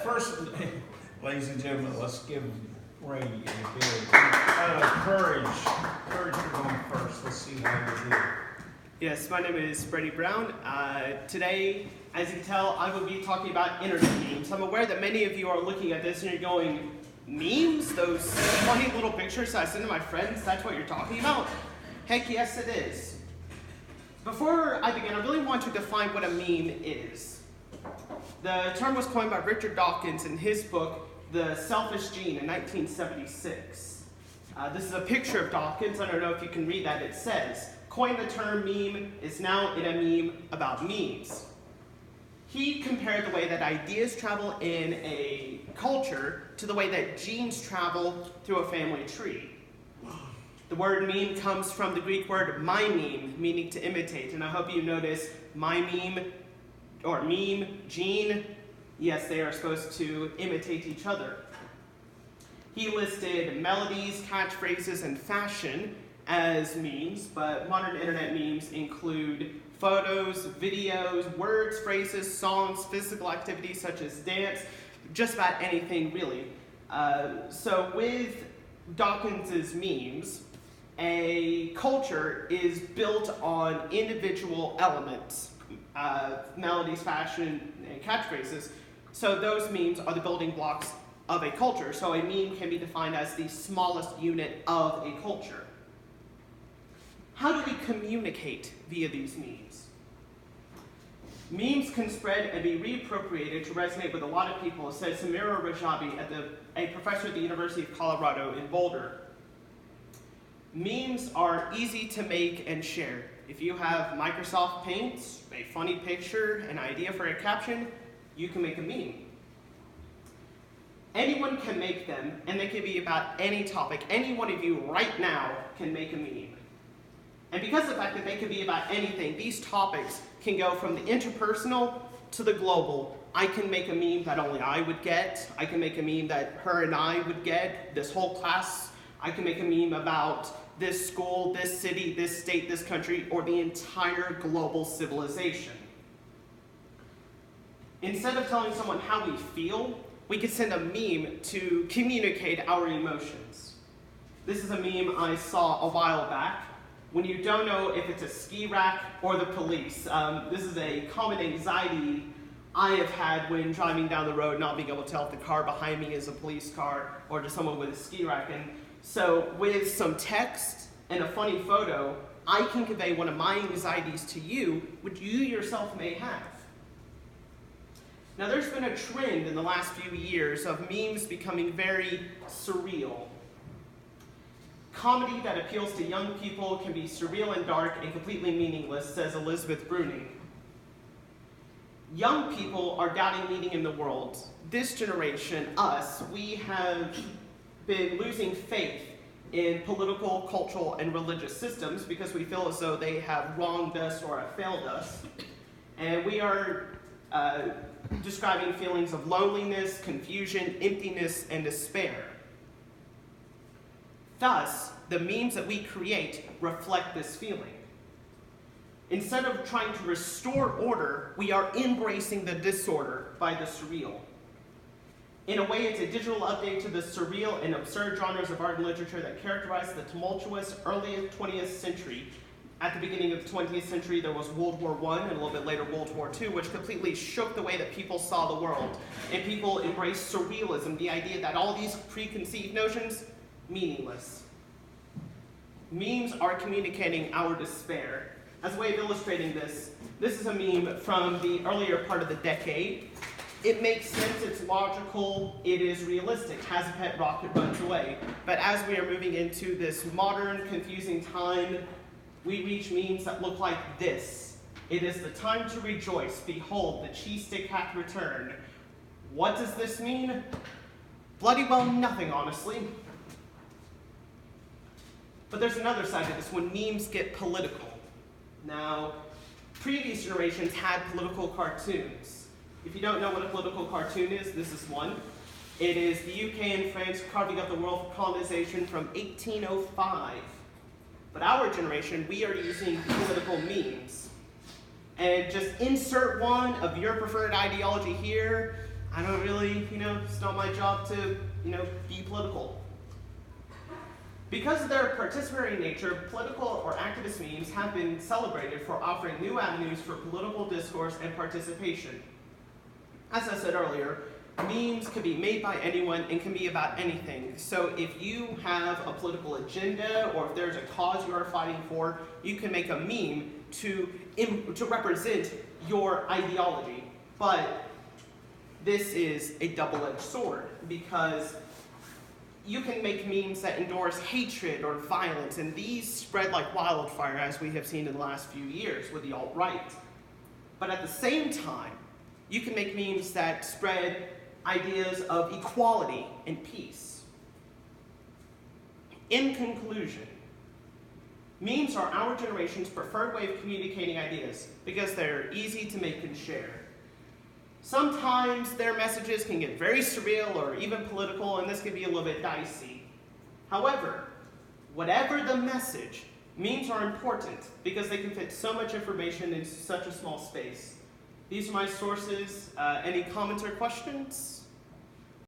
First, ladies and gentlemen, let's give Ray a big courage. Courage for going first. Let's see how you do. Yes, my name is Freddie Brown. Today, as you can tell, I will be talking about internet memes. I'm aware that many of you are looking at this and you're going, memes? Those funny little pictures I send to my friends, that's what you're talking about? Heck yes, it is. Before I begin, I really want to define what a meme is. The term was coined by Richard Dawkins in his book, The Selfish Gene, in 1976. This is a picture of Dawkins. I don't know if you can read that. It says, coined the term meme is now in a meme about memes. He compared the way that ideas travel in a culture to the way that genes travel through a family tree. The word meme comes from the Greek word mimeme, meaning to imitate. And I hope you notice mimeme or meme, gene, yes, they are supposed to imitate each other. He listed melodies, catchphrases, and fashion as memes, but modern internet memes include photos, videos, words, phrases, songs, physical activities such as dance, just about anything really. So with Dawkins's memes, a culture is built on individual elements, melodies, fashion, and catchphrases. So those memes are the building blocks of a culture. So a meme can be defined as the smallest unit of a culture. How do we communicate via these memes? Memes can spread and be reappropriated to resonate with a lot of people, said Samira Rajabi, a professor at the University of Colorado in Boulder. Memes are easy to make and share. If you have Microsoft Paint, a funny picture, an idea for a caption, you can make a meme. Anyone can make them, and they can be about any topic. Any one of you right now can make a meme. And because of the fact that they can be about anything, these topics can go from the interpersonal to the global. I can make a meme that only I would get. I can make a meme that her and I would get, this whole class. I can make a meme about this school, this city, this state, this country, or the entire global civilization. Instead of telling someone how we feel, we could send a meme to communicate our emotions. This is a meme I saw a while back. When you don't know if it's a ski rack or the police, this is a common anxiety I have had when driving down the road, not being able to tell if the car behind me is a police car or just someone with a ski rack. And so with some text and a funny photo, I can convey one of my anxieties to you, which you yourself may have. Now there's been a trend in the last few years of memes becoming very surreal. Comedy that appeals to young people can be surreal and dark and completely meaningless, says Elizabeth Bruning. Young people are doubting meaning in the world. This generation, us, we have been losing faith in political, cultural, and religious systems because we feel as though they have wronged us or have failed us. And we are describing feelings of loneliness, confusion, emptiness, and despair. Thus, the memes that we create reflect this feeling. Instead of trying to restore order, we are embracing the disorder by the surreal. In a way, it's a digital update to the surreal and absurd genres of art and literature that characterized the tumultuous early 20th century. At the beginning of the 20th century, there was World War I, and a little bit later World War II, which completely shook the way that people saw the world. And people embraced surrealism, the idea that all these preconceived notions, meaningless. Memes are communicating our despair. As a way of illustrating this, this is a meme from the earlier part of the decade. It makes sense, it's logical, it is realistic. Has a pet rocket runs away. But as we are moving into this modern, confusing time, we reach memes that look like this. It is the time to rejoice. Behold, the ÇeeStick hath returned. What does this mean? Bloody well nothing, honestly. But there's another side to this, when memes get political. Now, previous generations had political cartoons. If you don't know what a political cartoon is, this is one. It is the UK and France carving up the world for colonization from 1805. But our generation, we are using political memes. And just insert one of your preferred ideology here. I don't really, it's not my job to, be political. Because of their participatory nature, political or activist memes have been celebrated for offering new avenues for political discourse and participation. As I said earlier, memes can be made by anyone and can be about anything. So if you have a political agenda or if there's a cause you are fighting for, you can make a meme to represent your ideology. But this is a double-edged sword because you can make memes that endorse hatred or violence, and these spread like wildfire, as we have seen in the last few years with the alt-right. But at the same time, you can make memes that spread ideas of equality and peace. In conclusion, memes are our generation's preferred way of communicating ideas because they're easy to make and share. Sometimes their messages can get very surreal or even political, and this can be a little bit dicey. However, whatever the message, memes are important because they can fit so much information in such a small space. These are my sources. Any comments or questions?